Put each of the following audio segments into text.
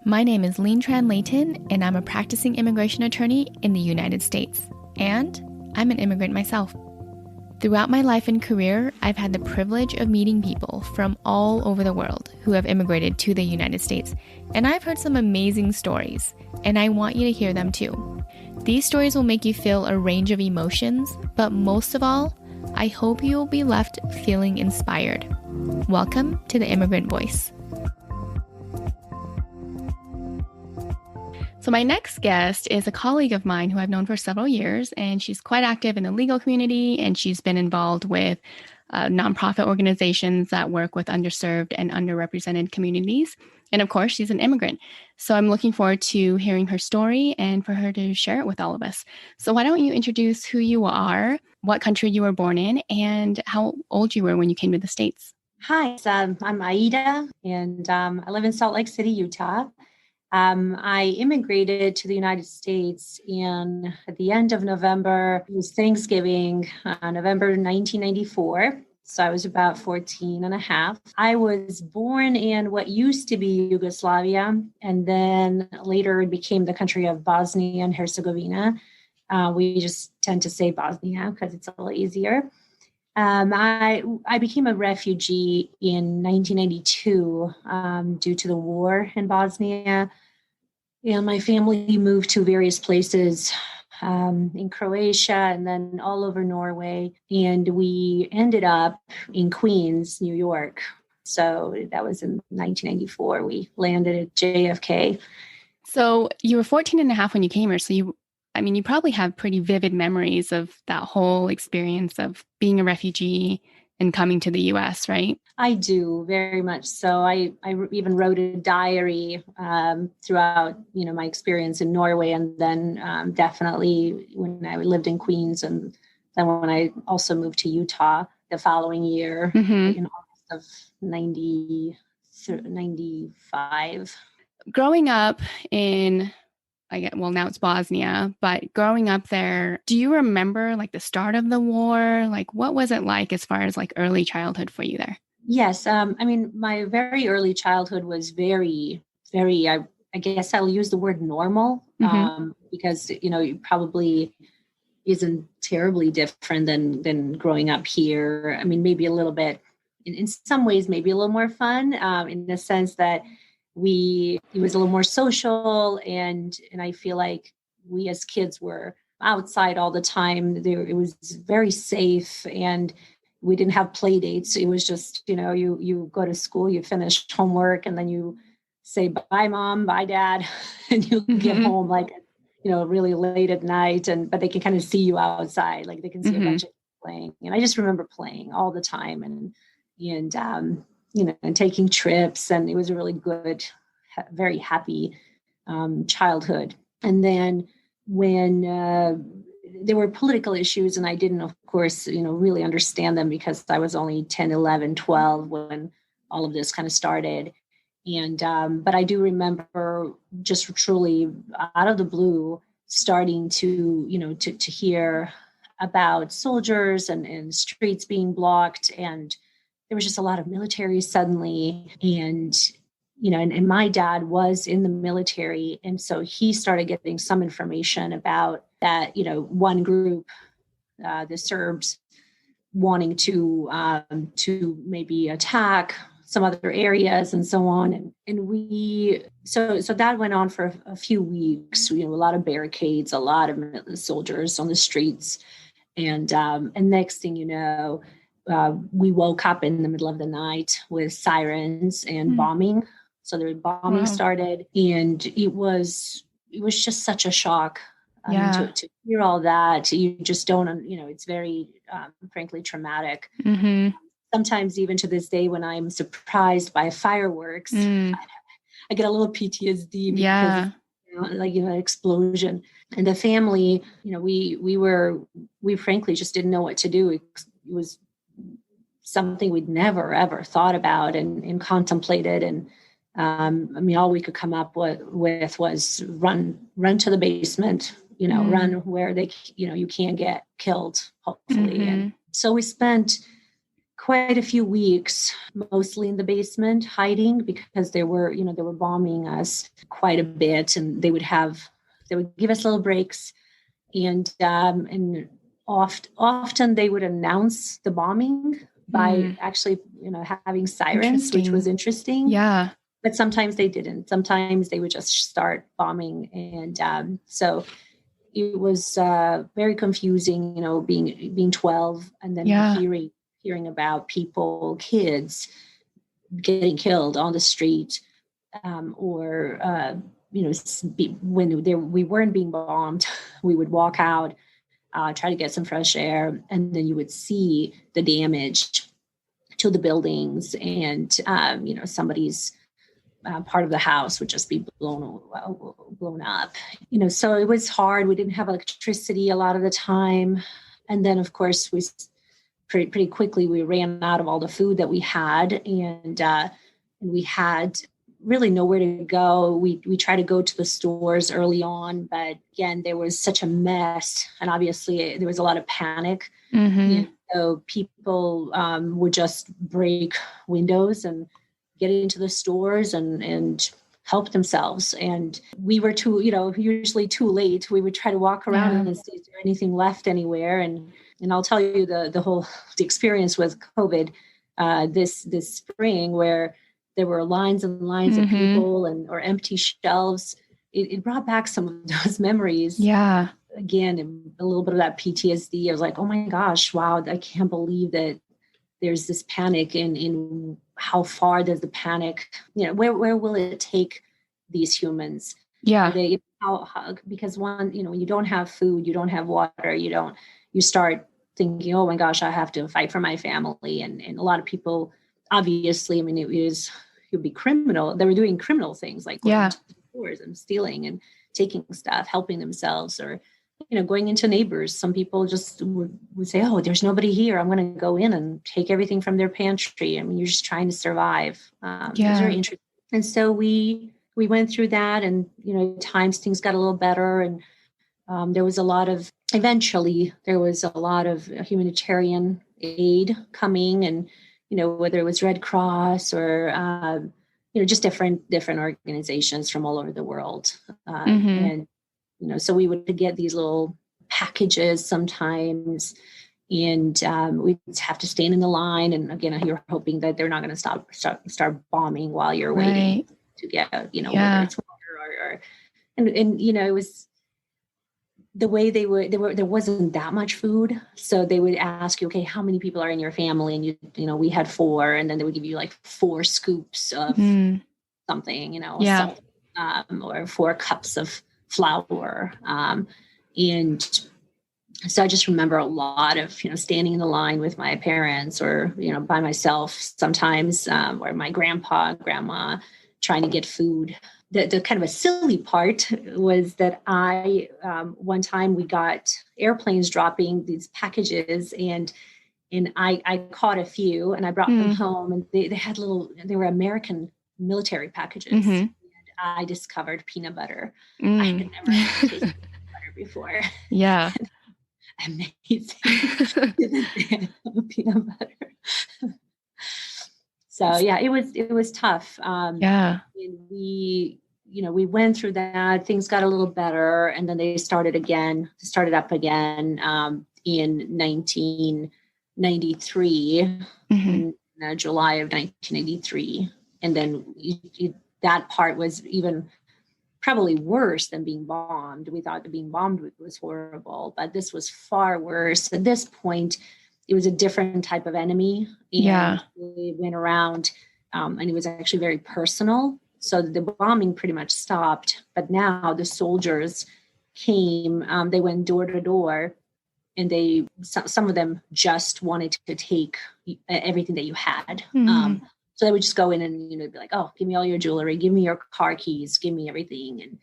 My name is Lean Tran Layton, and I'm a practicing immigration attorney in the United States. And I'm an immigrant myself. Throughout my life and career, I've had the privilege of meeting people from all over the world who have immigrated to the United States. And I've heard some amazing stories, and I want you to hear them too. These stories will make you feel a range of emotions, but most of all, I hope you will be left feeling inspired. Welcome to the Immigrant Voice. So my next guest is a colleague of mine who I've known for several years, and she's quite active in the legal community, and she's been involved with nonprofit organizations that work with underserved and underrepresented communities. And of course, she's an immigrant. So I'm looking forward to hearing her story and for her to share it with all of us. So why don't you introduce who you are, what country you were born in, and how old you were when you came to the States? Hi, I'm Aida, and I live in Salt Lake City, Utah. I immigrated to the United States at the end of November. It was Thanksgiving, November 1994. So I was about 14 and a half. I was born in what used to be Yugoslavia, and then later it became the country of Bosnia and Herzegovina. We just tend to say Bosnia because it's a little easier. I became a refugee in 1992 due to the war in Bosnia. And my family moved to various places in Croatia and then all over Norway. And we ended up in Queens, New York. So that was in 1994. We landed at JFK. So you were 14 and a half when you came here. So you probably have pretty vivid memories of that whole experience of being a refugee and coming to the U.S., right? I do, very much so. I even wrote a diary throughout, my experience in Norway, and then definitely when I lived in Queens, and then when I also moved to Utah the following year in August of 95. Growing up in now it's Bosnia, but growing up there, do you remember like the start of the war? Like what was it like as far as like early childhood for you there? Yes. My very early childhood was very, very, I guess I'll use the word normal because, it probably isn't terribly different than growing up here. I mean, maybe a little bit, in some ways, maybe a little more fun in the sense that it was a little more social, and I feel like we as kids were outside all the time. It was very safe, and we didn't have play dates. It was just, you go to school, you finish homework, and then you say, bye, mom, bye, dad. And you get home like, really late at night, but they can kind of see you outside. Like they can see a bunch of playing. And I just remember playing all the time and taking trips. And it was a really good, very happy childhood. And then when there were political issues, and I didn't, of course, really understand them because I was only 10, 11, 12 when all of this kind of started. And but I do remember just truly out of the blue starting to hear about soldiers and streets being blocked, and there was just a lot of military suddenly. And and my dad was in the military, and so he started getting some information about that, one group, the Serbs, wanting to maybe attack some other areas and so on. And so that went on for a few weeks, a lot of barricades, a lot of soldiers on the streets. And next thing you know, we woke up in the middle of the night with sirens and bombing. So the bombing started, and it was just such a shock. To hear all that. You just don't, it's very, frankly, traumatic. Sometimes even to this day, when I'm surprised by fireworks, I get a little PTSD because explosion. And the family, we frankly just didn't know what to do. It was something we'd never, ever thought about and contemplated. And all we could come up with was run to the basement, run where they, you can't get killed, hopefully. And so we spent quite a few weeks, mostly in the basement, hiding because they were bombing us quite a bit, and they would give us little breaks, and often they would announce the bombing by actually, having sirens, which was interesting. Yeah. But sometimes they didn't. Sometimes they would just start bombing, and so it was very confusing, being 12 and then hearing about kids getting killed on the street, or when we weren't being bombed, we would walk out, try to get some fresh air, and then you would see the damage to the buildings, and somebody's part of the house would just be blown up. So it was hard. We didn't have electricity a lot of the time, and then of course we pretty quickly we ran out of all the food that we had, and we had really nowhere to go. We tried to go to the stores early on, but again, there was such a mess, and obviously there was a lot of panic. And so people would just break windows and get into the stores and help themselves. And we were usually too late. We would try to walk around and see if there anything left anywhere. And I'll tell you the experience with COVID this spring, where there were lines and lines of people or empty shelves. It brought back some of those memories. Yeah. Again, a little bit of that PTSD. I was like, oh my gosh, wow, I can't believe that there's this panic, in how far does the panic, where will it take these humans? Yeah. Because when you don't have food, you don't have water, you start thinking, oh my gosh, I have to fight for my family. And a lot of people, obviously, it would be criminal. They were doing criminal things like going to stores and stealing and taking stuff, helping themselves, or going into neighbors. Some people just would say, oh, there's nobody here, I'm going to go in and take everything from their pantry. You're just trying to survive. It was very interesting. And so we went through that, and at times things got a little better, and eventually there was a lot of humanitarian aid coming, and whether it was Red Cross or just different organizations from all over the world. And so we would get these little packages sometimes, and we'd have to stand in the line. And again, you're hoping that they're not going to start bombing while you're waiting to get, whether it's water or it was the way there wasn't that much food. So they would ask you, okay, how many people are in your family? And we had 4, and then they would give you like 4 scoops of something, salt, or 4 cups of flour. And so I just remember a lot of, standing in the line with my parents, or, by myself sometimes, or my grandpa and grandma trying to get food. The kind of a silly part was that one time we got airplanes dropping these packages, and I caught a few, and I brought them home, and they were American military packages. And I discovered peanut butter. I had never tasted peanut butter before. Yeah. Amazing. Peanut butter. So yeah, it was tough. And we went through that. Things got a little better, and then they started up again in 1993, in July of 1993, and then that part was even probably worse than being bombed. We thought that being bombed was horrible, but this was far worse. At this point, it was a different type of enemy. And we went around, and it was actually very personal. So the bombing pretty much stopped, but now the soldiers came, they went door to door, and some of them just wanted to take everything that you had. So they would just go in and, be like, oh, give me all your jewelry, give me your car keys, give me everything.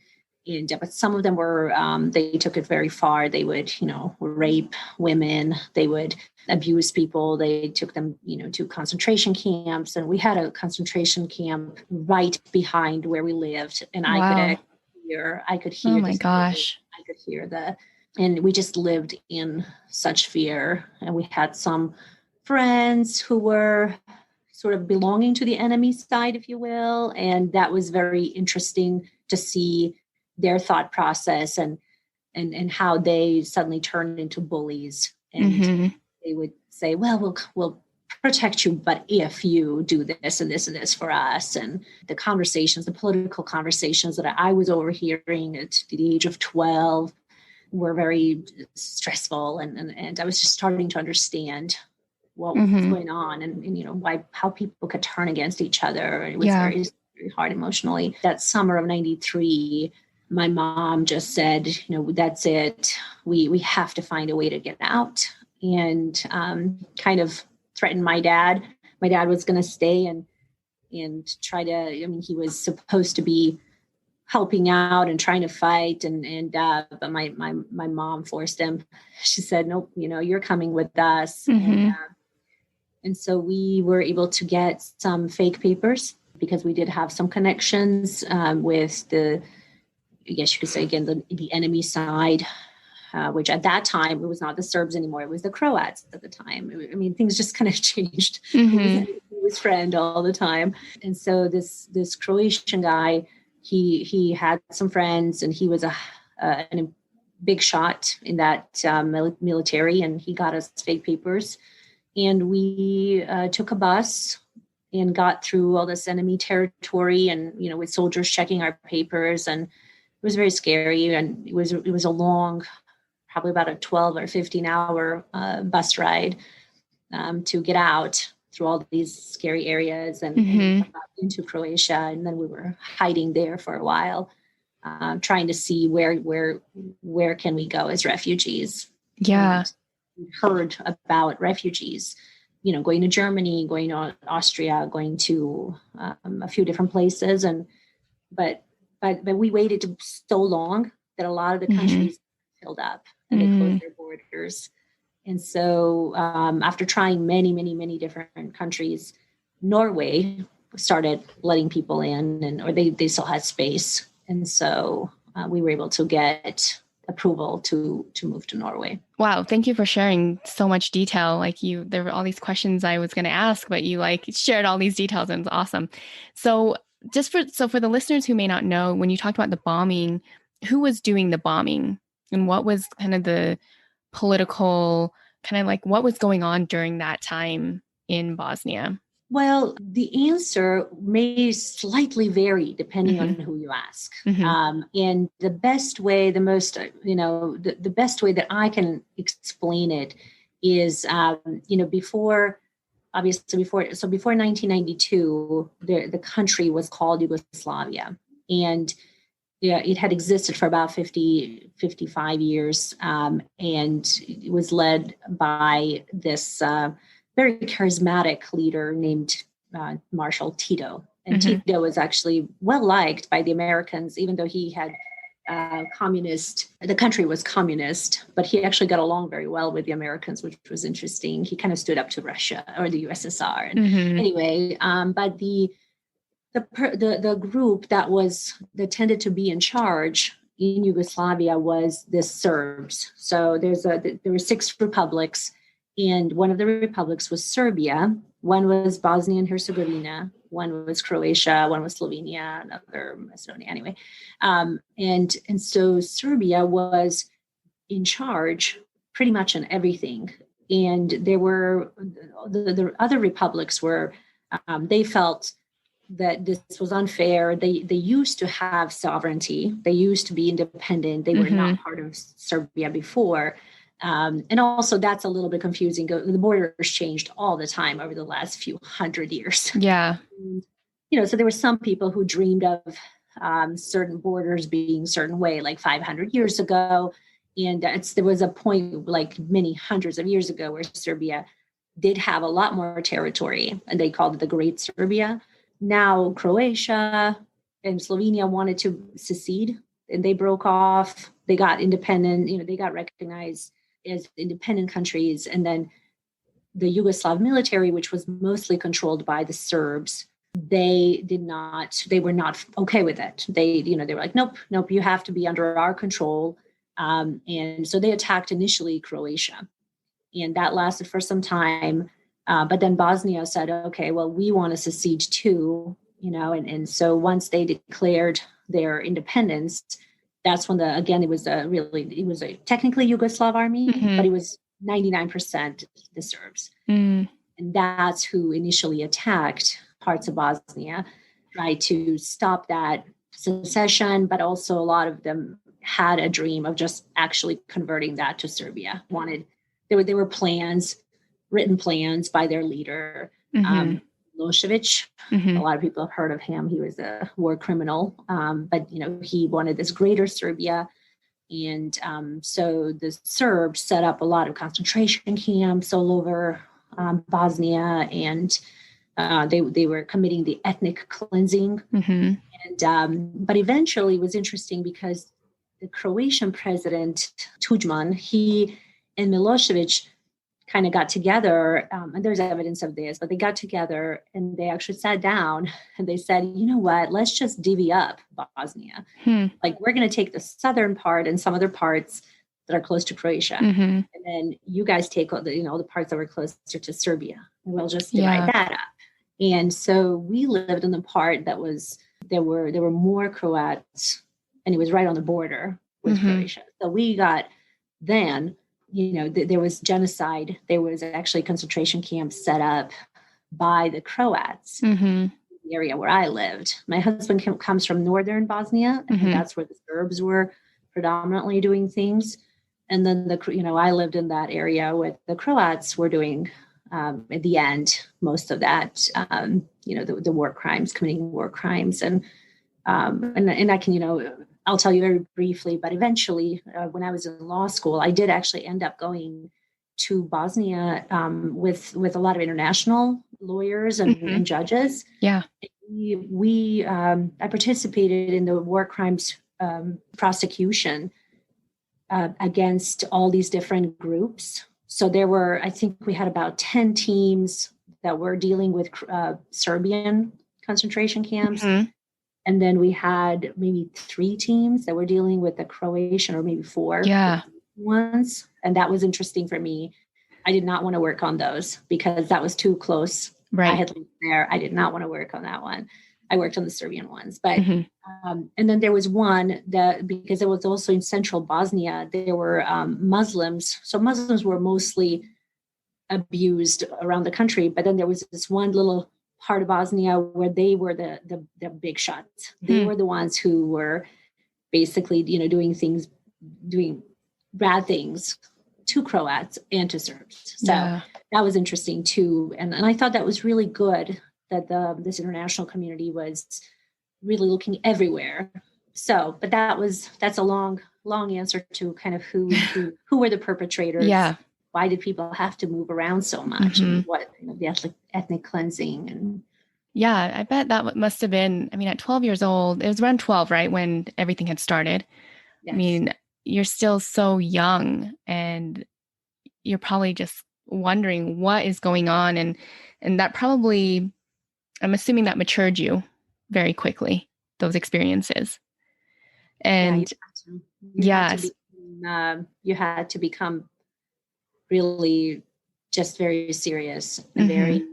But some of them were, they took it very far. They would, rape women. They would abuse people. They took them, to concentration camps. And we had a concentration camp right behind where we lived. And I could hear. Oh my gosh. I could hear and we just lived in such fear. And we had some friends who were sort of belonging to the enemy side, if you will. And that was very interesting to see their thought process and how they suddenly turned into bullies. And they would say, well, we'll protect you, but if you do this and this and this for us. And the conversations, the political conversations that I was overhearing at the age of 12 were very stressful. And I was just starting to understand what was going on and how people could turn against each other. It was very, very hard emotionally. That summer of 93, my mom just said, that's it. We have to find a way to get out, and kind of threatened my dad. My dad was going to stay and try to, he was supposed to be helping out and trying to fight. But my mom forced him. She said, nope, you're coming with us. And so we were able to get some fake papers because we did have some connections with I guess you could say, again, the enemy side, which at that time, it was not the Serbs anymore. It was the Croats at the time. Things just kind of changed. He was friend all the time. And so this Croatian guy, he had some friends, and he was a big shot in that military, and he got us fake papers. And we took a bus and got through all this enemy territory, and with soldiers checking our papers, and it was very scary. And it was a long, probably about a 12 or 15 hour bus ride to get out through all these scary areas and into Croatia. And then we were hiding there for a while, trying to see where can we go as refugees. Yeah. And heard about refugees, going to Germany, going to Austria, going to a few different places. But we waited so long that a lot of the countries filled up and they closed their borders. And so after trying many, many, many different countries, Norway started letting people in, or they still had space. And so we were able to get approval to move to Norway. Wow. Thank you for sharing so much detail. There were all these questions I was going to ask, but you shared all these details, and it's awesome. So for the listeners who may not know, when you talked about the bombing, who was doing the bombing, and what was kind of the political, what was going on during that time in Bosnia? Well, the answer may slightly vary depending on who you ask. And the best way, the best way that I can explain it is, before 1992, the country was called Yugoslavia. And it had existed for about 55 years. And it was led by this very charismatic leader named Marshal Tito. And Tito was actually well liked by the Americans, even though he had the country was communist, but he actually got along very well with the Americans, which was interesting. He kind of stood up to Russia or the USSR. And anyway, but the group that tended to be in charge in Yugoslavia was the Serbs. So there were 6 republics. And one of the republics was Serbia, one was Bosnia and Herzegovina, one was Croatia, one was Slovenia, another Macedonia, anyway. And so Serbia was in charge pretty much on everything. And there were the other republics were, they felt that this was unfair. They used to have sovereignty. They used to be independent. They were not part of Serbia before. And also that's a little bit confusing. The borders changed all the time over the last few hundred years. Yeah. And, so there were some people who dreamed of certain borders being a certain way, like 500 years ago. And there was a point like many hundreds of years ago where Serbia did have a lot more territory, and they called it the Great Serbia. Now Croatia and Slovenia wanted to secede, and they broke off. They got independent, they got recognized as independent countries. And then the Yugoslav military, which was mostly controlled by the Serbs, they were not okay with it. They were like, nope, you have to be under our control. And so they attacked initially Croatia, and that lasted for some time. But then Bosnia said, okay, well, we want to secede too, and so once they declared their independence, that's when it was a technically Yugoslav army, but it was 99% the Serbs. And that's who initially attacked parts of Bosnia, tried to stop that secession, but also a lot of them had a dream of just actually converting that to Serbia. There were plans, written plans by their leader, Milosevic. A lot of people have heard of him. He was a war criminal, but he wanted this greater Serbia. And so the Serbs set up a lot of concentration camps all over Bosnia, and they were committing the ethnic cleansing. And but eventually it was interesting because the Croatian president Tudjman, he and Milosevic kind of got together, and there's evidence of this, but they got together and they actually sat down and they said, you know what, let's just divvy up Bosnia. Like, we're going to take the southern part and some other parts that are close to Croatia. And then you guys take the parts that were closer to Serbia, and we'll just divide that up. And so we lived in the part that was, there were more Croats, and it was right on the border with Croatia. So we got then, there was genocide. There was actually concentration camps set up by the Croats in the area where I lived. My husband comes from northern Bosnia, and that's where the Serbs were predominantly doing things. And then I lived in that area where the Croats were doing, at the end, most of that, the war crimes, committing war crimes. And I can, I'll tell you very briefly, but eventually when I was in law school, I did actually end up going to Bosnia with a lot of international lawyers and judges. Yeah. I participated in the war crimes prosecution against all these different groups. So I think we had about 10 teams that were dealing with Serbian concentration camps. And then we had maybe 3 teams that were dealing with the Croatian, or maybe 4 ones. And that was interesting for me. I did not want to work on those because that was too close. Right. I had lived there. I did not want to work on that one. I worked on the Serbian ones. But and then there was one that, because it was also in central Bosnia, there were Muslims. So Muslims were mostly abused around the country. But then there was this one little part of Bosnia where they were the big shots. They were the ones who were basically, doing bad things to Croats and to Serbs. So that was interesting too. And I thought that was really good that this international community was really looking everywhere. So, but that's a long answer to kind of who were the perpetrators. Yeah. Why did people have to move around so much? And what the ethnic cleansing and. Yeah, I bet that must have been, at 12 years old, it was around 12, right, when everything had started. Yes. You're still so young, and you're probably just wondering what is going on. And that probably, I'm assuming that matured you very quickly, those experiences. And you had to become really just very serious and very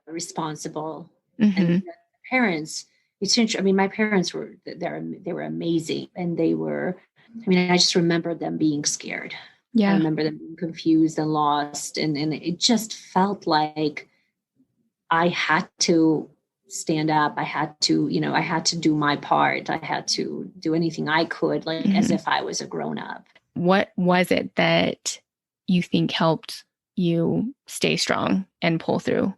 responsible. And parents, my parents were amazing, and they were, I just remember them being scared. Yeah. I remember them being confused and lost. And it just felt like I had to stand up. I had to do my part. I had to do anything I could, as if I was a grown up. What was it that you think helped you stay strong and pull through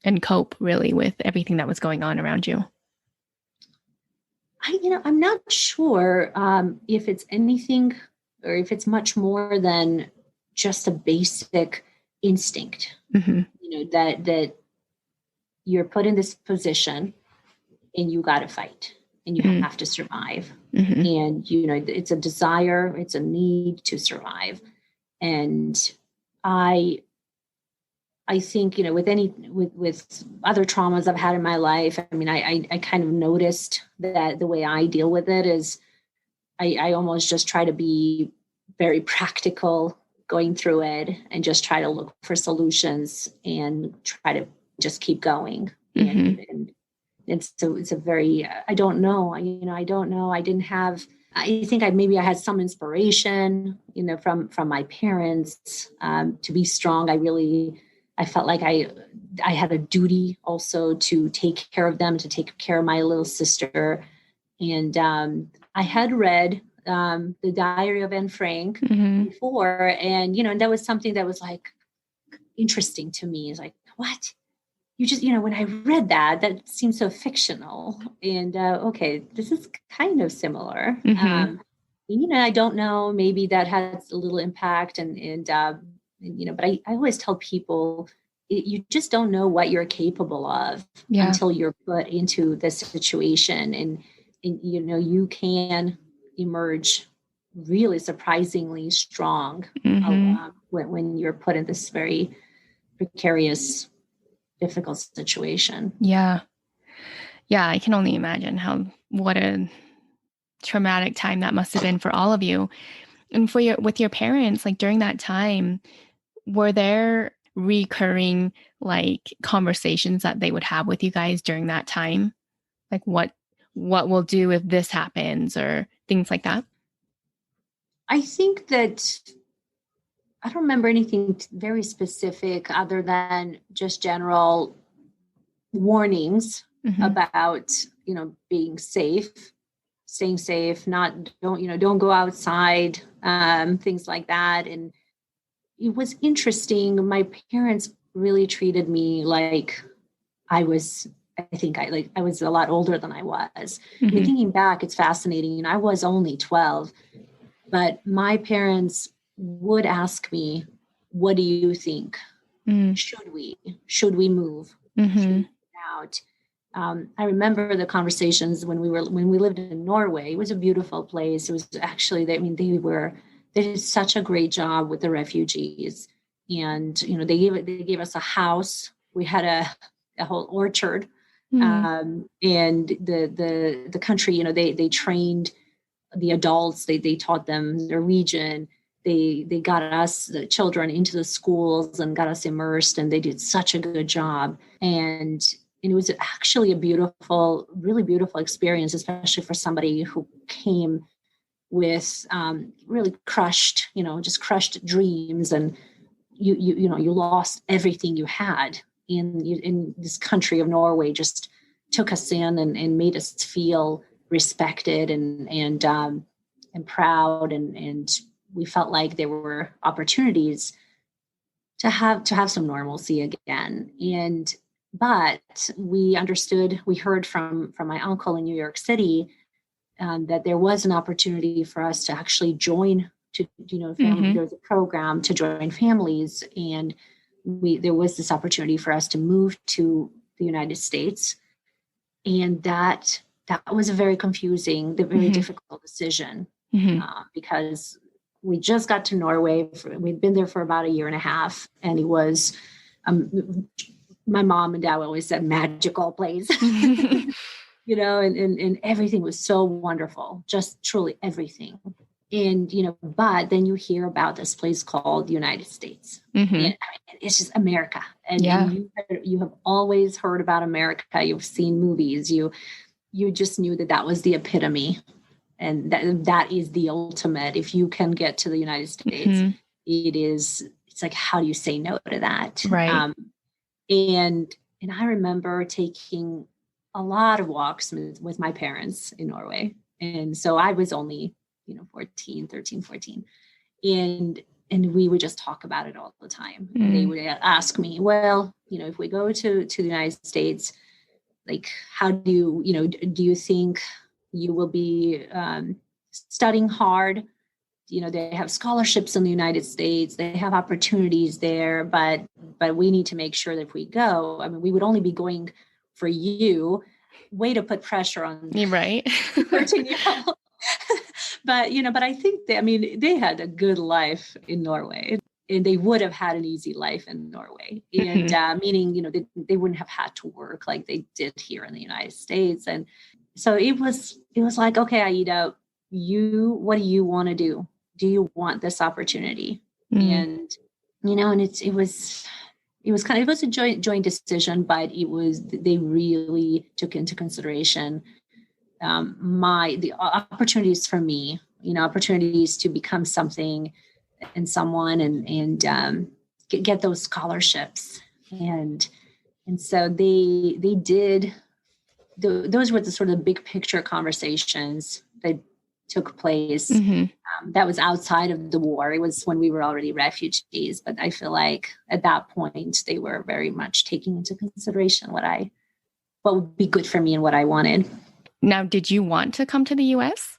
and cope really with everything that was going on around you? I'm not sure if it's anything, or if it's much more than just a basic instinct, that you're put in this position and you got to fight and you have to survive. And, it's a desire, it's a need to survive. And I think, with other traumas I've had in my life, I kind of noticed that the way I deal with it is I almost just try to be very practical going through it and just try to look for solutions and try to just keep going. And it's a very, I don't know, I don't know. I didn't have, I think I had some inspiration, from my parents, to be strong. I felt like I had a duty also to take care of them, to take care of my little sister. And I had read the Diary of Anne Frank before, and and that was something that was like interesting to me. It's like, what? You just, when I read that seemed so fictional, and okay, this is kind of similar. I don't know, maybe that has a little impact, but I always tell people, you just don't know what you're capable of until you're put into this situation, and you can emerge really surprisingly strong when you're put in this very precarious, difficult situation. Yeah. I can only imagine what a traumatic time that must have been for all of you. And with your parents, like during that time, were there recurring like conversations that they would have with you guys during that time? Like what we'll do if this happens or things like that? I think that I don't remember anything very specific other than just general warnings about, being safe, staying safe, don't go outside, things like that. And it was interesting. My parents really treated me like I was a lot older than I was. I mean, thinking back, it's fascinating. I was only 12, but my parents would ask me, what do you think? Should we move? Should we get out? I remember the conversations when we lived in Norway. It was a beautiful place. It was actually, they did such a great job with the refugees, and they gave us a house. We had a whole orchard, and the country. They trained the adults. They taught them Norwegian. They got us, the children, into the schools and got us immersed, and they did such a good job. And it was actually a really beautiful experience, especially for somebody who came with really crushed dreams, and you lost everything you had in this country of Norway. Just took us in and made us feel respected and proud, and we felt like there were opportunities to have some normalcy again. But we understood, we heard from my uncle in New York City, that there was an opportunity for us to actually join, family. There was a program to join families, and there was this opportunity for us to move to the United States. And that was a very confusing, very difficult decision, because we just got to Norway. We'd been there for about a year and a half, and it was, my mom and dad always said, magical place, and everything was so wonderful, just truly everything. And, but then you hear about this place called the United States. And, it's just America. And you have always heard about America. You've seen movies. You just knew that was the epitome. And that is the ultimate. If you can get to the United States, it's like, how do you say no to that? Right. And I remember taking a lot of walks with my parents in Norway. And so I was only, 13, 14. And we would just talk about it all the time. And they would ask me, well, if we go to the United States, like, how do you think you will be studying hard? They have scholarships in the United States. They have opportunities there, but we need to make sure that if we go, I mean, we would only be going for you. Way to put pressure on me, right? 13-year-old. But I think they had a good life in Norway, and they would have had an easy life in Norway. And meaning, they wouldn't have had to work like they did here in the United States. And so it was like, okay, Aida, what do you want to do? Do you want this opportunity? Mm. And, and it was a joint decision, but they really took into consideration the opportunities for me, opportunities to become something and someone, and get those scholarships. And so they did. Those were the sort of big picture conversations that took place. Mm-hmm. That was outside of the war. It was when we were already refugees, but I feel like at that point they were very much taking into consideration what would be good for me and what I wanted. Now, did you want to come to the US?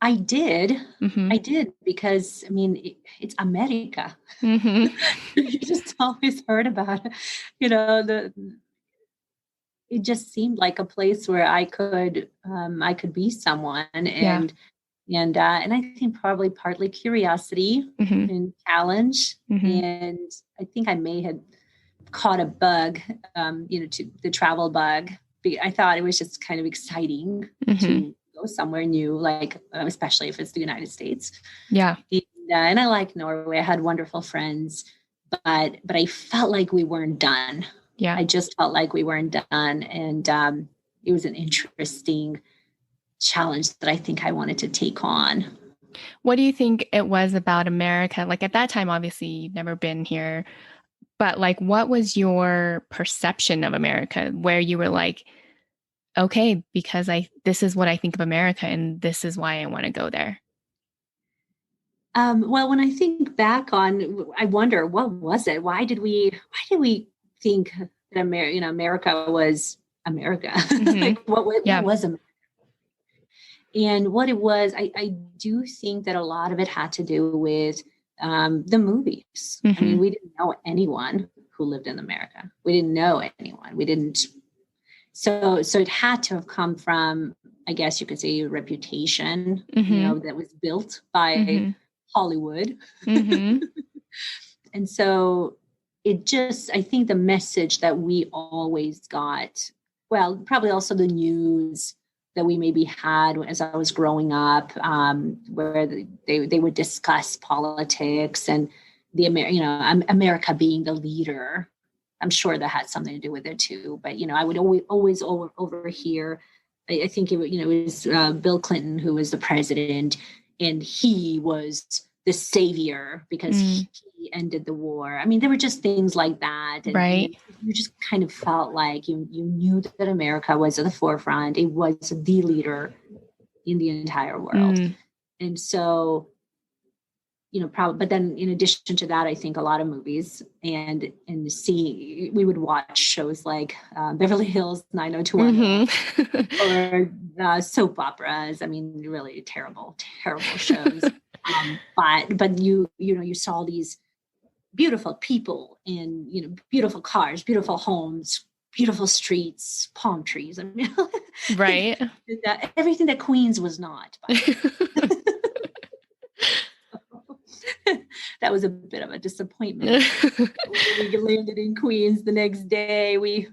I did. Mm-hmm. I did, because it's America. Mm-hmm. You just always heard about it. It just seemed like a place where I could be someone, Yeah. and I think probably partly curiosity Mm-hmm. and challenge, Mm-hmm. and I think I may have caught a bug, to the travel bug. I thought it was just kind of exciting Mm-hmm. to go somewhere new, like especially if it's the United States. Yeah. And I like Norway. I had wonderful friends, but I felt like we weren't done. Yeah. I just felt like we weren't done, and it was an interesting challenge that I think I wanted to take on. What do you think it was about America? Like at that time, obviously you'd never been here, but like, what was your perception of America where you were like, okay, because this is what I think of America and this is why I want to go there? Well, when I think back I wonder, what was it? Why did we think that America was America? Mm-hmm. Like what Yeah. was America? And what it was, I do think that a lot of it had to do with the movies. Mm-hmm. We didn't know anyone who lived in America. We didn't know anyone. We didn't. So it had to have come from, I guess you could say, a reputation, Mm-hmm. that was built by Mm-hmm. Hollywood. Mm-hmm. And so I think the message that we always got, well, probably also the news that we maybe had as I was growing up, where they would discuss politics and America being the leader. I'm sure that had something to do with it too. But I would always overhear. I think it was Bill Clinton who was the president, and he was the savior because he ended the war. There were just things like that, and Right. you just kind of felt like you knew that America was at the forefront. It was the leader in the entire world, and so but then in addition to that, I think a lot of movies and we would watch shows like Beverly Hills 90210 or soap operas. Really terrible shows. But you saw these beautiful people in beautiful cars, beautiful homes, beautiful streets, palm trees. Right. Everything that Queens was not. That was a bit of a disappointment. We landed in Queens the next day. We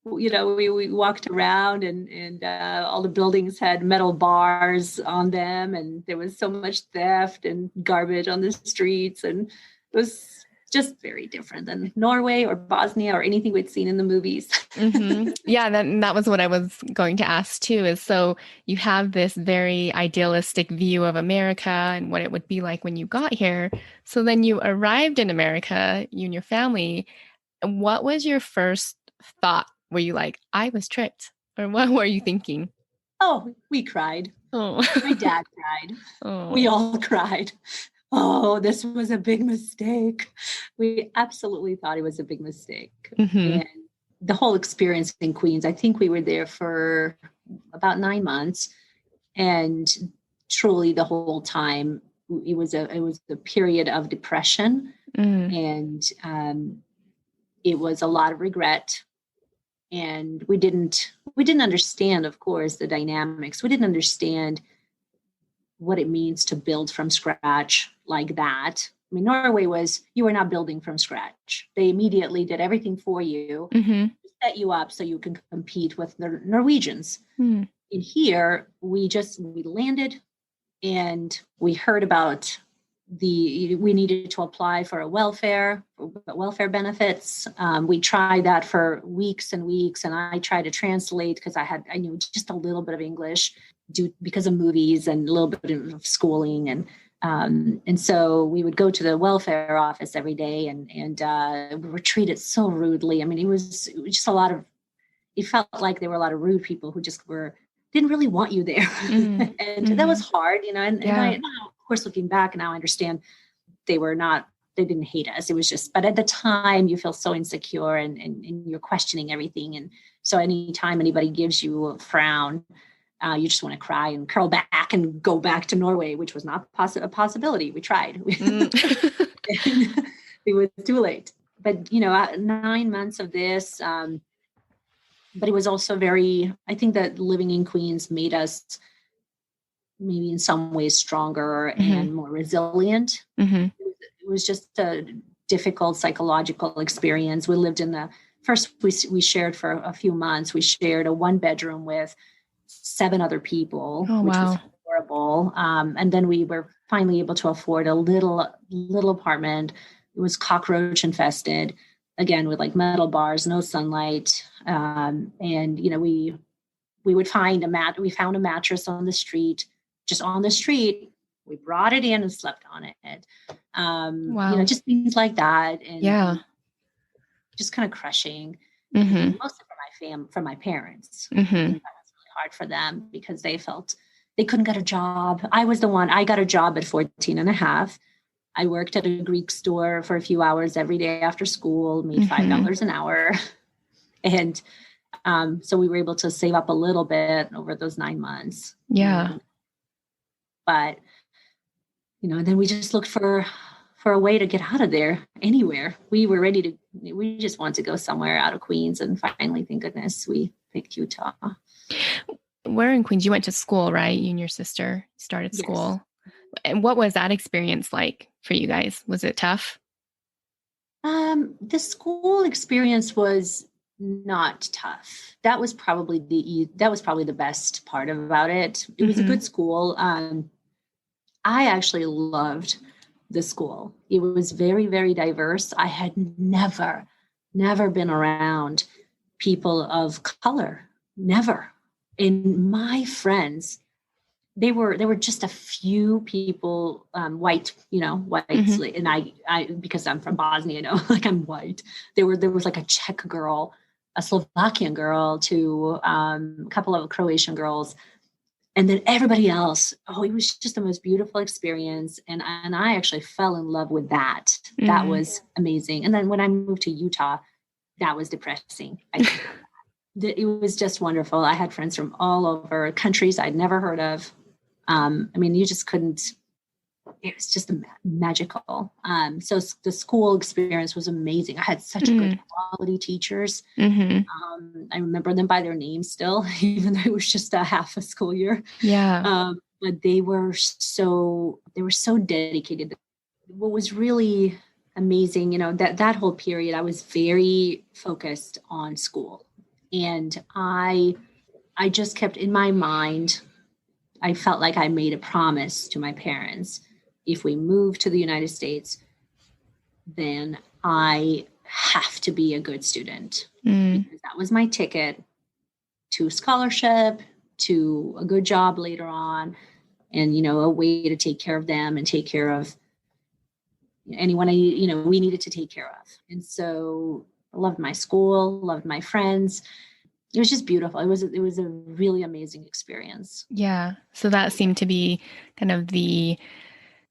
walked around, and all the buildings had metal bars on them, and there was so much theft and garbage on the streets, and it was just very different than Norway or Bosnia or anything we'd seen in the movies. Mm-hmm. Yeah, that was what I was going to ask too, is so you have this very idealistic view of America and what it would be like when you got here. So then you arrived in America, you and your family. What was your first thought? Were you like, I was tricked? Or what were you thinking? Oh, we cried. Oh. My dad cried. Oh. We all cried. Oh, this was a big mistake. We absolutely thought it was a big mistake. Mm-hmm. And the whole experience in Queens, I think we were there for about 9 months. And truly the whole time, it was a period of depression. And it was a lot of regret. And we didn't understand, of course, the dynamics. We didn't understand what it means to build from scratch like that. Norway you were not building from scratch. They immediately did everything for you, set you up so you can compete with the Norwegians. In here, we landed, and we heard about we needed to apply for welfare benefits. We tried that for weeks and weeks, and I tried to translate because I knew just a little bit of English because of movies and a little bit of schooling, and so we would go to the welfare office every day, and we were treated so rudely. I mean, it was just it felt like there were a lot of rude people who just didn't really want you there. Mm-hmm. And that was hard, and I, now, of course, looking back now, I understand they didn't hate us. It was just, but at the time you feel so insecure and you're questioning everything. And so anytime anybody gives you a frown, you just want to cry and curl back and go back to Norway, which was not a possibility. We tried. It was too late. But, 9 months of this, but it was also I think that living in Queens made us maybe in some ways stronger and more resilient. Mm-hmm. It was just a difficult psychological experience. We lived first we shared for a few months. We shared a 1-bedroom with 7 other people, which was horrible. And then we were finally able to afford a little apartment. It was cockroach infested, again, with like metal bars, no sunlight. And, we would find we found a mattress on the street, just on the street. We brought it in and slept on it. Just things like that. And just kind of crushing, mostly from my parents. Mm-hmm. I think that was really hard for them because they felt they couldn't get a job. I got a job at 14 and a half. I worked at a Greek store for a few hours every day after school, made $5 an hour. And so we were able to save up a little bit over those 9 months. Yeah. But, then we just looked for a way to get out of there anywhere. We just wanted to go somewhere out of Queens. And finally, thank goodness, we picked Utah. Where in Queens? You went to school, right? You and your sister started school. Yes. And what was that experience like for you guys? Was it tough? The school experience was not tough. That was probably the best part about it. It was a good school. I actually loved the school. It was very, very diverse. I had never been around people of color. Never. And my friends, they were just a few people, white, and I because I'm from Bosnia, like I'm white. There was like a Czech girl, a Slovakian girl, to a couple of Croatian girls. And then everybody else, it was just the most beautiful experience. And I actually fell in love with that. Mm-hmm. That was amazing. And then when I moved to Utah, that was depressing. It was just wonderful. I had friends from all over countries I'd never heard of. You just couldn't, it was just magical. So the school experience was amazing. I had such good quality teachers. Mm-hmm. I remember them by their names still, even though it was just a half a school year. Yeah. But they were so dedicated. What was really amazing, that whole period, I was very focused on school. And I just kept in my mind, I felt like I made a promise to my parents. If we move to the United States, then I have to be a good student. Because that was my ticket to scholarship, to a good job later on, and, a way to take care of them and take care of anyone we needed to take care of. And so I loved my school, loved my friends. It was just beautiful. It was a really amazing experience. Yeah. So that seemed to be kind of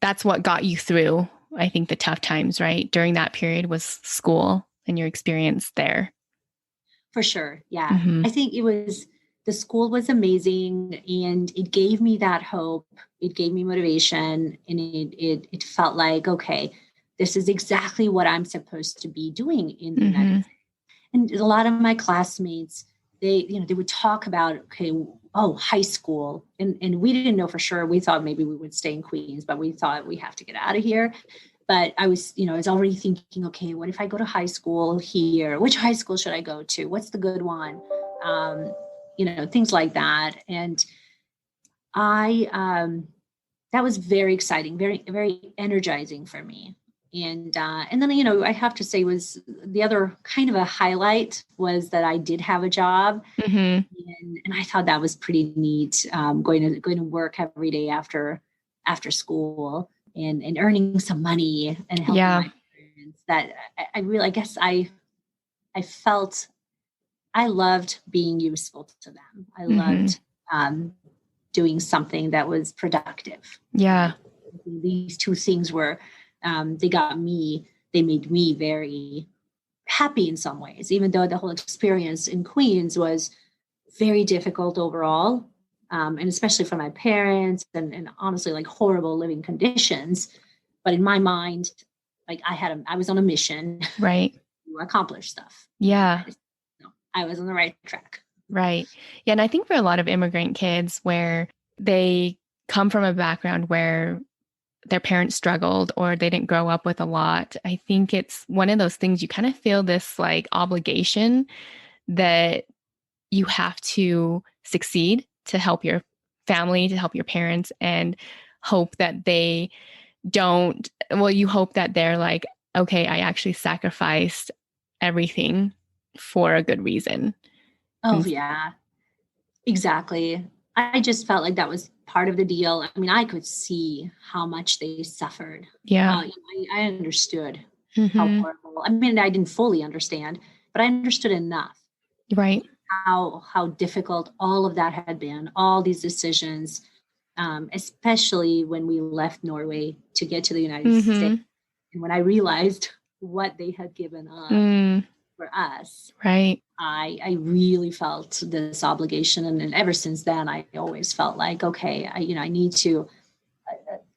that's what got you through, I think, the tough times, right? During that period was school and your experience there. For sure. Yeah. Mm-hmm. I think the school was amazing, and it gave me that hope. It gave me motivation, and it felt like, okay, this is exactly what I'm supposed to be doing in the United States. And a lot of my classmates, they would talk about, high school. And we didn't know for sure. We thought maybe we would stay in Queens, but we thought we have to get out of here. But I was already thinking, okay, what if I go to high school here? Which high school should I go to? What's the good one? Things like that. And that that was very exciting, very, very energizing for me. And then, I have to say was the other kind of a highlight was that I did have a job. Mm-hmm. And I thought that was pretty neat. Going to work every day after school and earning some money and helping my parents. That I guess I felt I loved being useful to them. I loved doing something that was productive. Yeah. These two things were, they made me very happy in some ways, even though the whole experience in Queens was very difficult overall. And especially for my parents and honestly, like horrible living conditions. But in my mind, like I was on a mission right. to accomplish stuff. Yeah. I was on the right track. Right. Yeah. And I think for a lot of immigrant kids where they come from a background where their parents struggled or they didn't grow up with a lot, I think it's one of those things you kind of feel this like obligation that you have to succeed to help your family, to help your parents, and hope that they don't, well, you hope that they're like, okay, I actually sacrificed everything for a good reason. Oh, yeah, exactly. I just felt like that was part of the deal. I mean, I could see how much they suffered. Yeah. I understood how horrible. I mean, I didn't fully understand, but I understood enough. Right. How difficult all of that had been, all these decisions, especially when we left Norway to get to the United States. And when I realized what they had given up for us, right. I really felt this obligation. And ever since then, I always felt like, okay, I need to,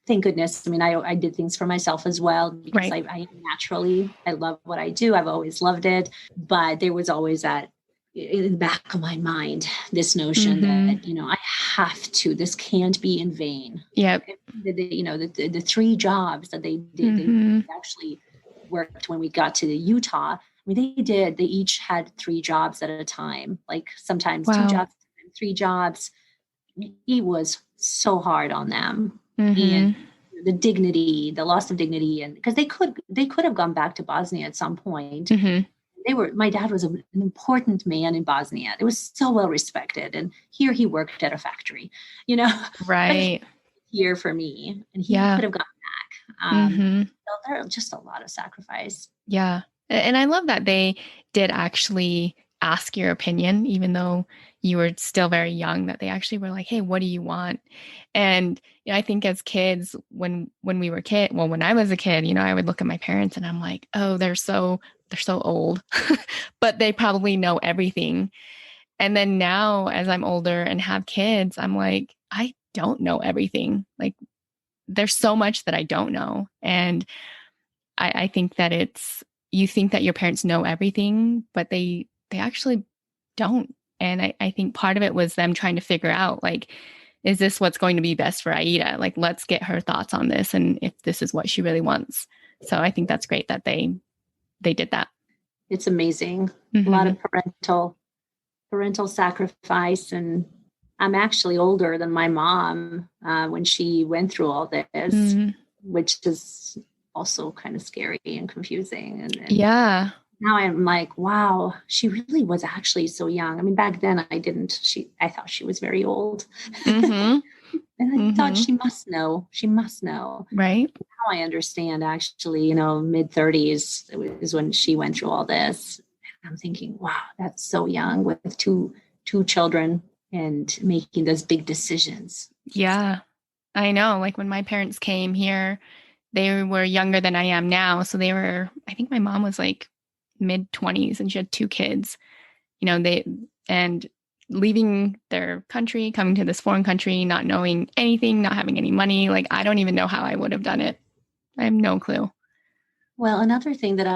thank goodness. I mean, I did things for myself as well, because I naturally, I love what I do. I've always loved it. But there was always that in the back of my mind, this notion that, I have to, this can't be in vain. Yep. The 3 jobs that they did, they actually worked when we got to Utah. I mean, they each had 3 jobs at a time, like sometimes 2 jobs, 3 jobs. It was so hard on them. And the dignity, the loss of dignity, and because they could have gone back to Bosnia at some point. My dad was an important man in Bosnia. It was so well respected. And here he worked at a factory, right here for me. And he could have gone back. So there are just a lot of sacrifice. Yeah. And I love that they did actually ask your opinion, even though you were still very young, that they actually were like, hey, what do you want? And I think as kids, when I was a kid, I would look at my parents and I'm like, oh, they're so old, but they probably know everything. And then now as I'm older and have kids, I'm like, I don't know everything. Like there's so much that I don't know. And I think that you think that your parents know everything, but they actually don't. And I think part of it was them trying to figure out, like, is this what's going to be best for Aida? Like, let's get her thoughts on this and if this is what she really wants. So I think that's great that they did that. It's amazing. A lot of parental sacrifice. And I'm actually older than my mom when she went through all this, which is also kind of scary and confusing. And yeah. Now I'm like, wow, she really was actually so young. I mean, back then I thought she was very old. And I thought she must know. Right. Now I understand actually, mid-30s is when she went through all this. I'm thinking, wow, that's so young with two children and making those big decisions. Yeah, I know. Like when my parents came here, they were younger than I am now. So I think my mom was like mid-20s and she had 2 kids, and leaving their country, coming to this foreign country, not knowing anything, not having any money. Like, I don't even know how I would have done it. I have no clue. Well, another thing that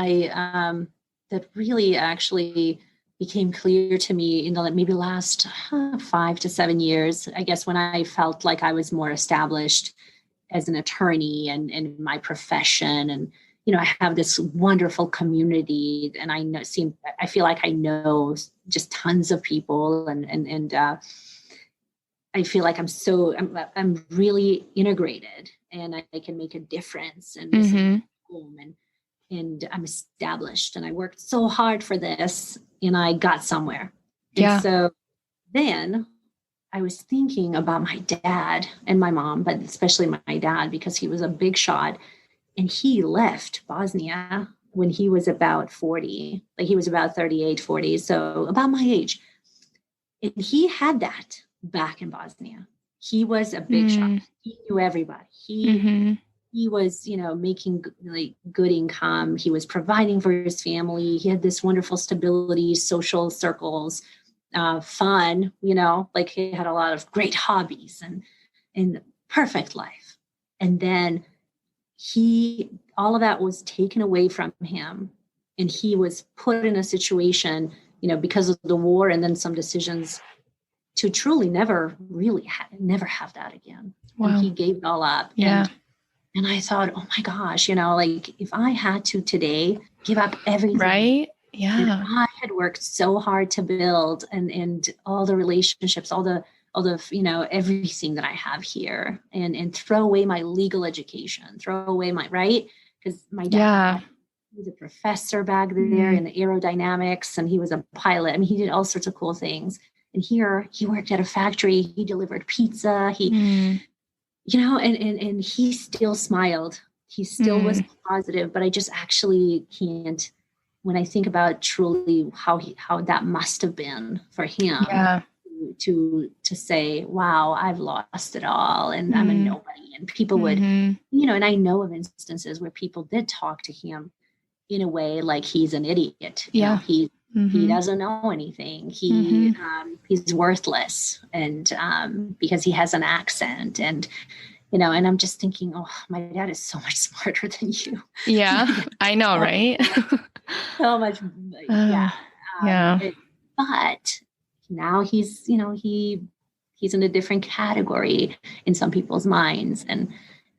that really actually became clear to me in the maybe last 5 to 7 years, I guess, when I felt like I was more established as an attorney and in my profession. And, I have this wonderful community and I feel like I know just tons of people and I feel like I'm really integrated and I can make a difference. And this is my home, and I'm established, and I worked so hard for this, and I got somewhere. Yeah. And so then I was thinking about my dad and my mom, but especially my dad, because he was a big shot, and he left Bosnia when he was about 40, like he was about 38, 40. So about my age. And he had that back in Bosnia. He was a big shot. He knew everybody. He was, making like good income. He was providing for his family. He had this wonderful stability, social circles, fun, like he had a lot of great hobbies and perfect life. And then all of that was taken away from him. And he was put in a situation, because of the war and then some decisions to truly never really never have that again. Wow. And he gave it all up. Yeah. And I thought, oh my gosh, like if I had to today give up everything. Right. Yeah. That I had worked so hard to build and all the relationships, all the, everything that I have here and throw away my legal education, throw away right. Because my dad, he was a professor back there in the aerodynamics, and he was a pilot. I mean, he did all sorts of cool things. And here he worked at a factory. He delivered pizza. He, and he still smiled. He still was positive, but I just actually can't, when I think about truly how that must have been for him to say, wow, I've lost it all and I'm a nobody. And people would, and I know of instances where people did talk to him in a way like he's an idiot. Yeah. He doesn't know anything. He's worthless, and because he has an accent, and and I'm just thinking, oh, my dad is so much smarter than you. Yeah, I know, right? So much, yeah. But now he's in a different category in some people's minds, and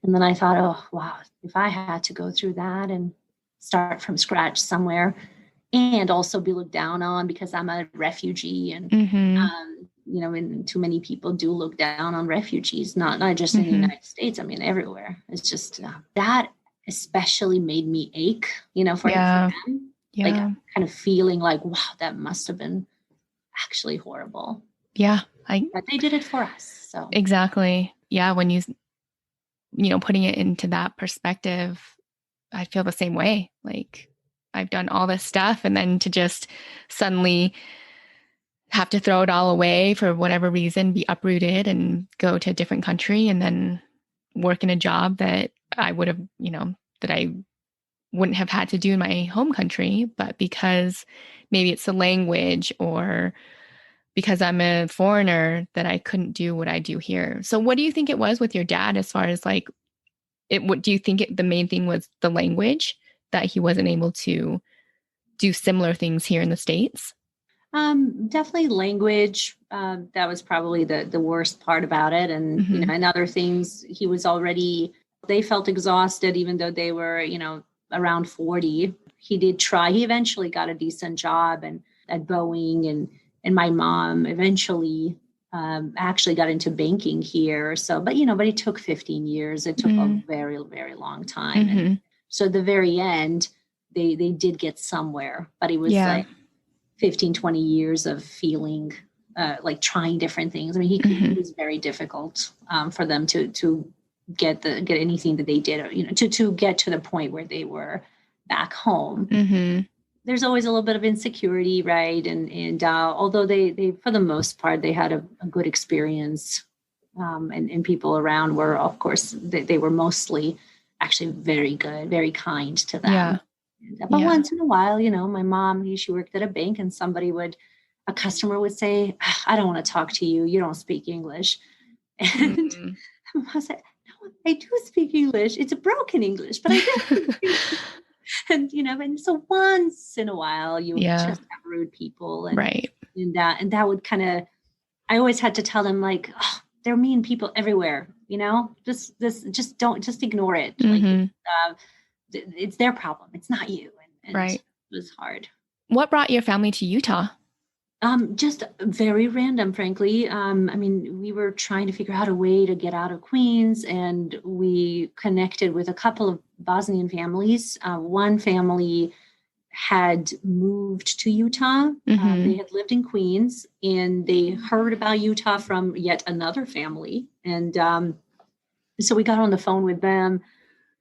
then I thought, oh wow, if I had to go through that and start from scratch somewhere. And also be looked down on because I'm a refugee, and and too many people do look down on refugees, not just in the United States. I mean, everywhere. It's just that especially made me ache, for them. Yeah. Like kind of feeling like, wow, that must have been actually horrible. Yeah, but they did it for us. So exactly. Yeah, when you putting it into that perspective, I feel the same way. Like, I've done all this stuff, and then to just suddenly have to throw it all away for whatever reason, be uprooted and go to a different country and then work in a job that I would have, that I wouldn't have had to do in my home country, but because maybe it's the language or because I'm a foreigner that I couldn't do what I do here. So what do you think it was with your dad as far as like, what do you think the main thing was the language, that he wasn't able to do similar things here in the States? Definitely language. That was probably the worst part about it. And, and other things, they felt exhausted, even though they were, around 40. He did try. He eventually got a decent job at Boeing, and my mom eventually actually got into banking here. So, but it took 15 years. It took a very, very long time. And so at the very end, they did get somewhere, but it was like 15, 20 years of feeling like trying different things. I mean, it was very difficult for them to get anything that they did, to get to the point where they were back home. There's always a little bit of insecurity, right? And although they for the most part, they had a good experience, and people around were, of course, they were mostly actually very good, very kind to them. Yeah. But once in a while, my mom, she worked at a bank, and a customer would say, I don't want to talk to you. You don't speak English. And I said, no, I do speak English. It's a broken English, but I do. And so once in a while you would just have rude people, and right. And that would kind of, I always had to tell them like, oh, there are mean people everywhere, just ignore it. Like, it's their problem. It's not you. And right. It was hard. What brought your family to Utah? Just very random, frankly. I mean, we were trying to figure out a way to get out of Queens, and we connected with a couple of Bosnian families. One family had moved to Utah. They had lived in Queens, and they heard about Utah from yet another family. And so we got on the phone with them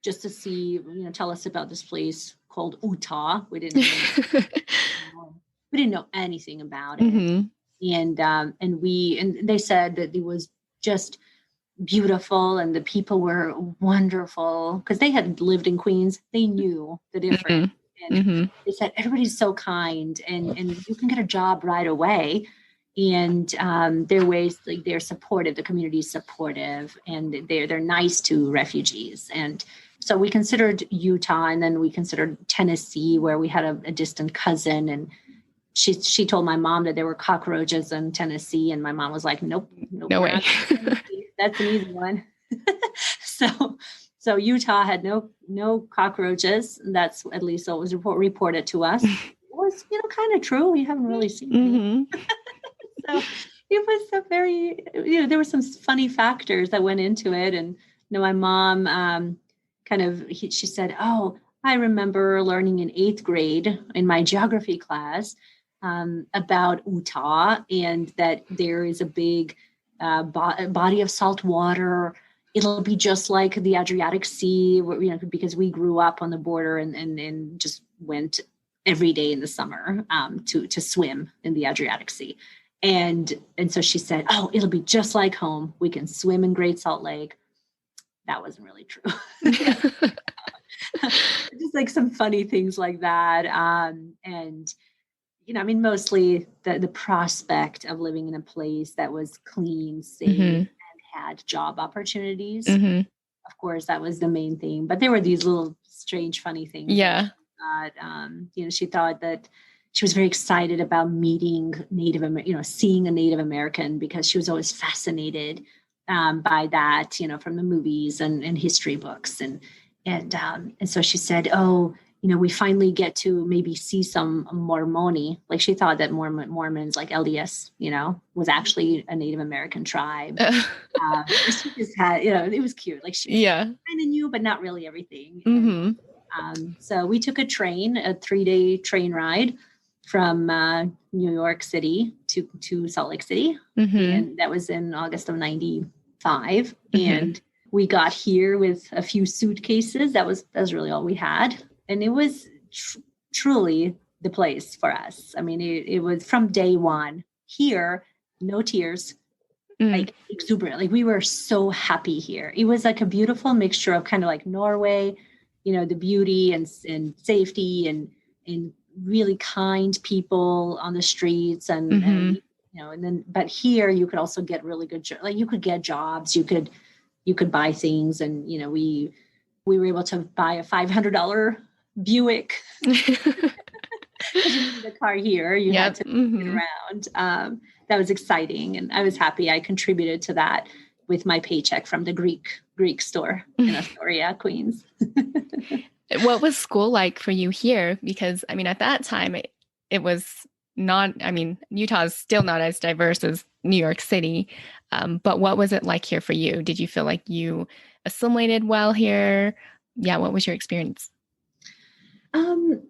just to see, tell us about this place called Utah. We didn't know anything about it. And they said that it was just beautiful and the people were wonderful because they had lived in Queens. They knew the difference. And they said, everybody's so kind and you can get a job right away. And their ways, like they're supportive, the community is supportive, and they're nice to refugees. And so we considered Utah, and then we considered Tennessee, where we had a distant cousin, and she told my mom that there were cockroaches in Tennessee, and my mom was like, nope, no way. That's an easy one. So Utah had no cockroaches. That's at least what was reported to us. It was, kind of true. We haven't really seen it. So it was a very, there were some funny factors that went into it. And, my mom she said, oh, I remember learning in 8th grade in my geography class about Utah, and that there is a big body of salt water. It'll be just like the Adriatic Sea, because we grew up on the border and just went every day in the summer to swim in the Adriatic Sea. And so she said, oh, it'll be just like home. We can swim in Great Salt Lake. That wasn't really true. Just like some funny things like that. And, mostly the prospect of living in a place that was clean, safe, and had job opportunities. Of course, that was the main thing. But there were these little strange, funny things. Yeah. She thought that she was very excited about meeting seeing a Native American, because she was always fascinated by that, from the movies and history books. And so she said, oh, we finally get to maybe see some Mormoni. Like she thought that Mormons like LDS, was actually a Native American tribe. She just had, it was cute. Like she kind of knew, but not really everything. And, so we took a 3-day train ride from New York City to Salt Lake City. And that was in August of 95. And we got here with a few suitcases. That was really all we had. And it was truly the place for us. I mean, it was from day one. Here, no tears, like exuberant. Like we were so happy here. It was like a beautiful mixture of kind of like Norway, the beauty and safety and really kind people on the streets and but here you could also get really good, like you could get jobs, you could buy things. And, we were able to buy a $500 Buick. Because you needed a car here, you had to get around. That was exciting. And I was happy I contributed to that with my paycheck from the Greek store in Astoria, Queens. What was school like for you here? Because, at that time, it was not, Utah is still not as diverse as New York City. But what was it like here for you? Did you feel like you assimilated well here? Yeah. What was your experience? I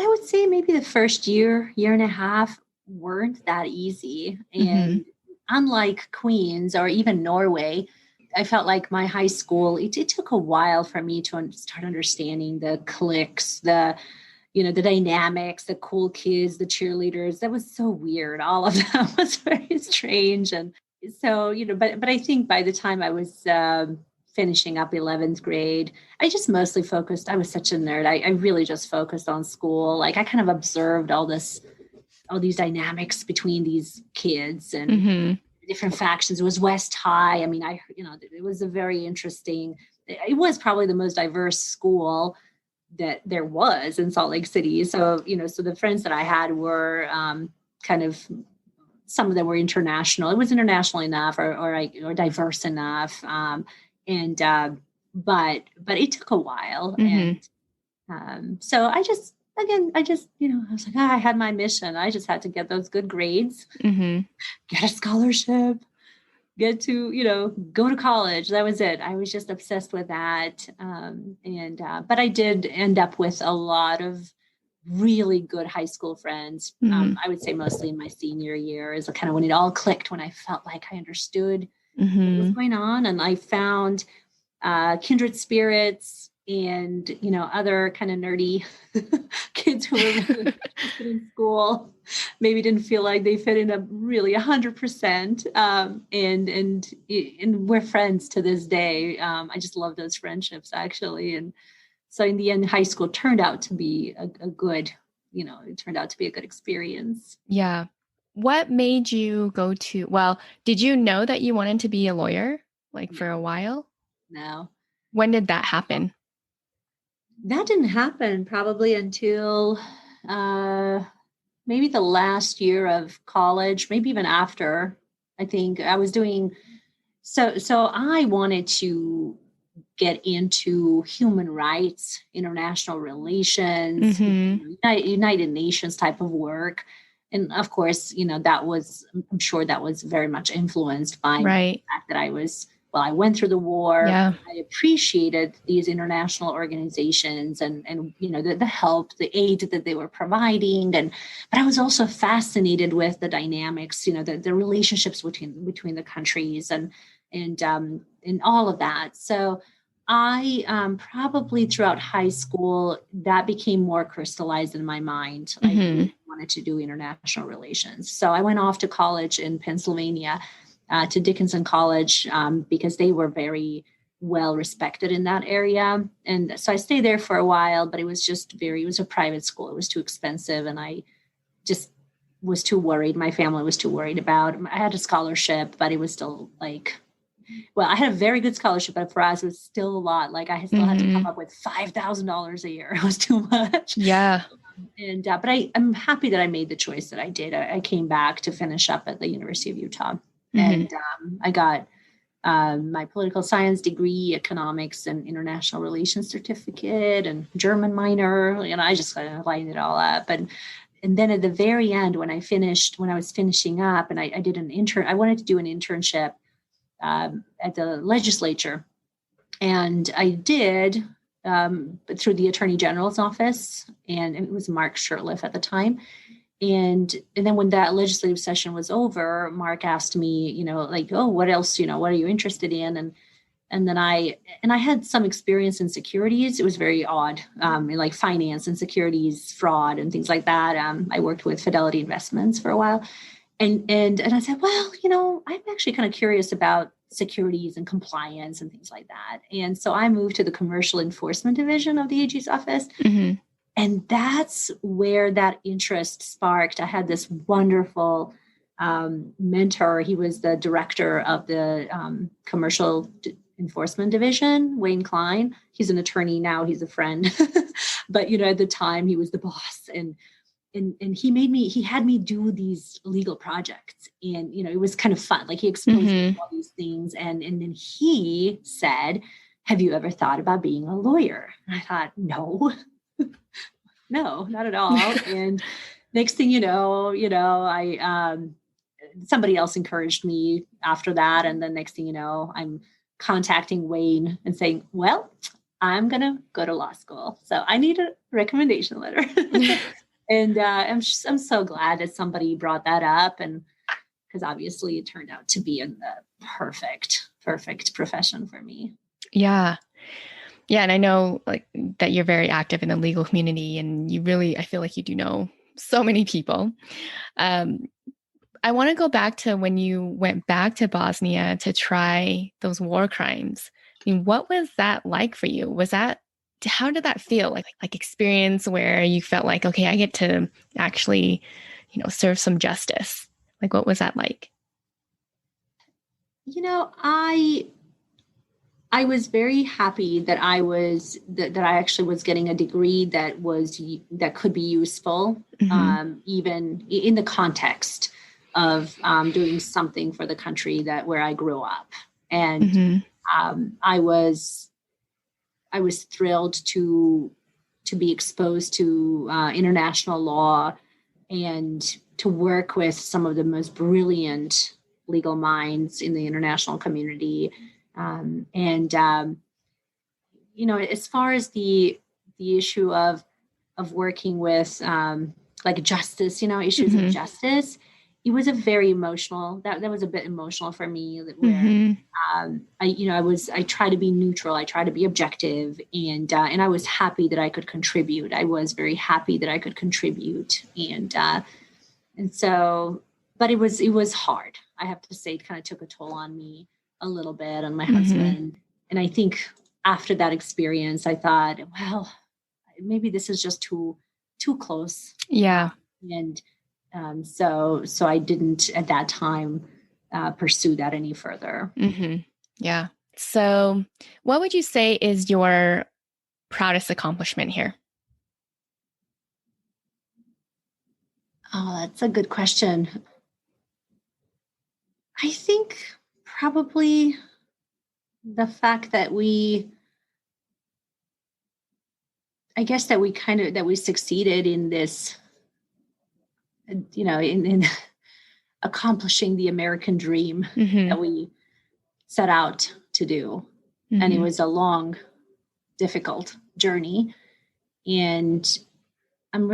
would say maybe the first year and a half weren't that easy. And unlike Queens or even Norway, I felt like my high school, it took a while for me to start understanding the cliques, the dynamics, the cool kids, the cheerleaders. That was so weird. All of that was very strange. And so, but I think by the time I was finishing up 11th grade, I just mostly focused. I was such a nerd. I really just focused on school. Like I kind of observed all these dynamics between these kids and different factions. It was West High. It was a very interesting, it was probably the most diverse school that there was in Salt Lake City. So, so the friends that I had were kind of, some of them were international. It was international enough or diverse enough. But it took a while. And so I again, I just, I was like, I had my mission. I just had to get those good grades, Mm-hmm. get a scholarship, get to, go to college. That was it. I was just obsessed with that. But I did end up with a lot of really good high school friends. Mm-hmm. I would say mostly in my senior year is kind of when it all clicked, when I felt like I understood what was Mm-hmm. going on. And I found kindred spirits and, other kind of nerdy kids who were really interested in school, maybe didn't feel like they fit in a really 100%. And we're friends to this day. I just love those friendships actually. And so in the end, high school turned out to be a good, it turned out to be a good experience. Yeah. What made you did you know that you wanted to be a lawyer like for a No, while? no. When did that happen? That didn't happen probably until maybe the last year of college, maybe even after. I think I was doing so I wanted to get into human rights, international relations, Mm-hmm. United Nations type of work. And of course, I'm sure that was very much influenced by the Right. fact that I went through the war. Yeah. I appreciated these international organizations and the help, the aid that they were providing. But I was also fascinated with the dynamics, the relationships between the countries and all of that. So I probably throughout high school, that became more crystallized in my mind. I Mm-hmm. really wanted to do international relations. So I went off to college in Pennsylvania, to Dickinson College, because they were very well respected in that area. And so I stayed there for a while, but it was a private school. It was too expensive. And I just was too worried. My family was too worried I had a scholarship, but it was still I had a very good scholarship, but for us, it was still a lot. Like I still had to Mm-hmm. come up with $5,000 a year. It was too much. Yeah. But I'm happy that I made the choice that I did. I came back to finish up at the University of Utah, Mm-hmm. and I got my political science degree, economics and international relations certificate, and German minor. I just kind of lined it all up. And then at the very end, when I was finishing up, and I did an intern, I wanted to do an internship at the legislature. And I did through the Attorney General's office, and it was Mark Shurtleff at the time. And then when that legislative session was over, Mark asked me, oh, what else, what are you interested in? And then I had some experience in securities. It was very odd, in like finance and securities fraud and things like that. I worked with Fidelity Investments for a while. And I said, well, I'm actually kind of curious about securities and compliance and things like that. And so I moved to the commercial enforcement division of the AG's office. Mm-hmm. And that's where that interest sparked. I had this wonderful mentor. He was the director of the commercial enforcement division, Wayne Klein. He's an attorney now. He's a friend. But, at the time he was the boss. And he had me do these legal projects, and it was kind of fun. Like he exposed me Mm-hmm. to all these things, and then he said, have you ever thought about being a lawyer? And I thought, no, no, not at all. And next thing I somebody else encouraged me after that, and then next thing I'm contacting Wayne and saying, well, I'm gonna go to law school, so I need a recommendation letter. And I'm so glad that somebody brought that up, and because obviously it turned out to be a perfect profession for me. Yeah. Yeah. And I know like that you're very active in the legal community, and I feel like you do know so many people. I want to go back to when you went back to Bosnia to try those war crimes. I mean, what was that like for you? How did that feel? Like experience where you felt like, okay, I get to actually, serve some justice. Like, what was that like? I was very happy that that I actually was getting a degree that could be useful, Mm-hmm. even in the context of doing something for the country where I grew up. And Mm-hmm. I was thrilled to to be exposed to international law and to work with some of the most brilliant legal minds in the international community. As far as the issue of working with like justice, issues of justice, it was a very emotional. That was a bit emotional for me. Where I try to be neutral, I try to be objective, and I was happy that I could contribute. I was very happy that I could contribute, and so, but it was hard. I have to say, it kind of took a toll on me a little bit, on my husband, and I think after that experience, I thought, well, maybe this is just too close. Yeah. And so I didn't at that time pursue that any further. Yeah. So what would you say is your proudest accomplishment here? Oh, that's a good question. I think probably the fact that we succeeded in this, in accomplishing the American dream that we set out to do. And it was a long, difficult journey. And I'm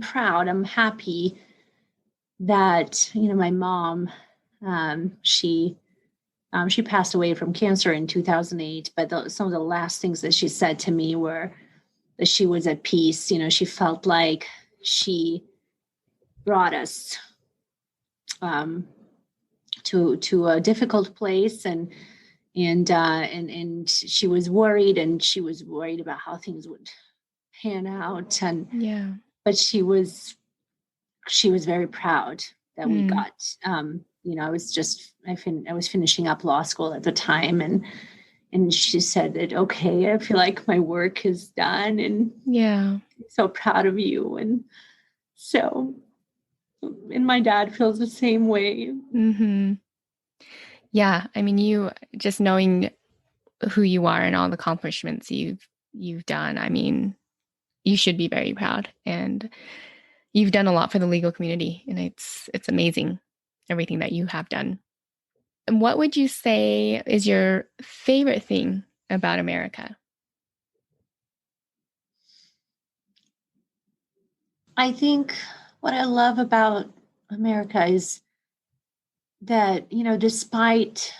proud, I'm happy that, my mom, she passed away from cancer in 2008, but some of the last things that she said to me were that she was at peace. She felt like she brought us to a difficult place, and she was worried, and she was worried about how things would pan out, but she was very proud that we got. I was finishing up law school at the time, and she said that, okay, I feel like my work is done, and I'm so proud of you. And so, and my dad feels the same way. Yeah. I mean, you just knowing who you are and all the accomplishments you've done, I mean, you should be very proud, and you've done a lot for the legal community, and it's amazing everything that you have done. And what would you say is your favorite thing about America? I think what I love about America is that, despite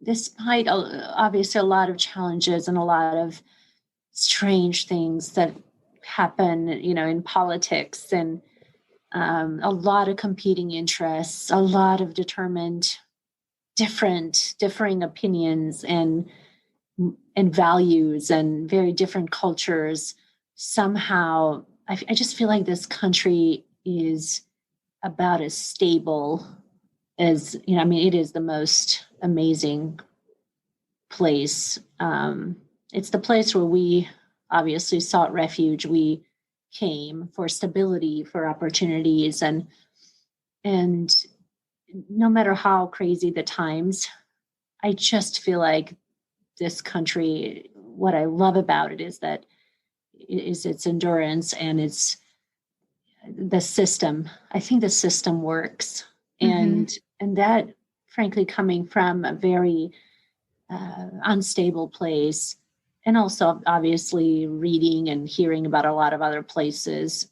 obviously a lot of challenges and a lot of strange things that happen, in politics, and a lot of competing interests, a lot of differing opinions and values, and very different cultures. Somehow, I just feel like this country is about as stable as, it is the most amazing place. It's the place where we obviously sought refuge. We came for stability, for opportunities, and no matter how crazy the times, I just feel like this country, what I love about it is its endurance, and it's the system. I think the system works, and that, frankly, coming from a very unstable place, and also obviously reading and hearing about a lot of other places.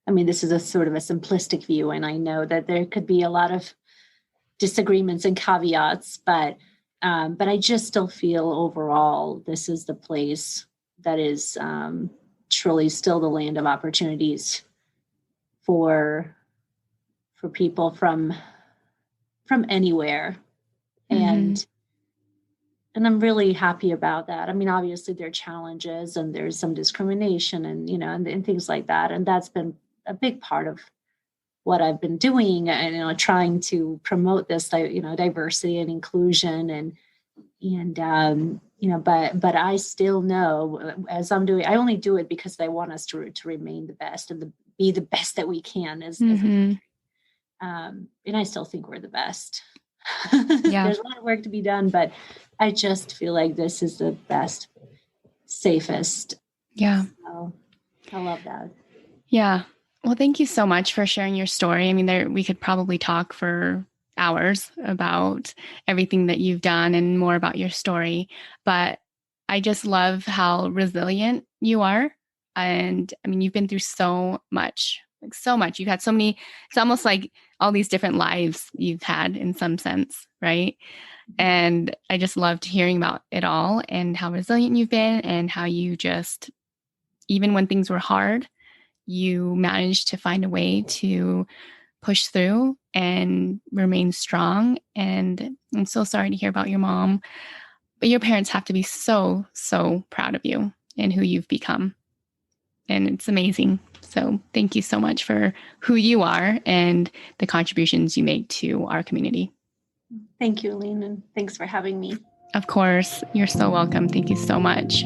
I mean, this is a sort of a simplistic view, and I know that there could be a lot of disagreements and caveats, but I just still feel overall this is the place that is truly still the land of opportunities for people from anywhere. And I'm really happy about that. I mean, obviously there are challenges, and there's some discrimination, and and things like that, and that's been a big part of what I've been doing, and trying to promote this diversity and inclusion, but I still know, as I'm doing, I only do it because I want us to remain the best, and be the best that we can as a country. And I still think we're the best. There's a lot of work to be done, but I just feel like this is the best safest. Yeah. So I love that. Yeah. Well, thank you so much for sharing your story. I mean, we could probably talk for hours about everything that you've done and more about your story, but I just love how resilient you are. And I mean, you've been through so much, like so much. You've had so many, it's almost like all these different lives you've had in some sense, right? And I just loved hearing about it all and how resilient you've been and how you just, even when things were hard, you managed to find a way to push through and remain strong. And I'm so sorry to hear about your mom, but your parents have to be so, so proud of you and who you've become. And it's amazing. So thank you so much for who you are and the contributions you make to our community. Thank you, Aline, and thanks for having me. Of course, you're so welcome. Thank you so much.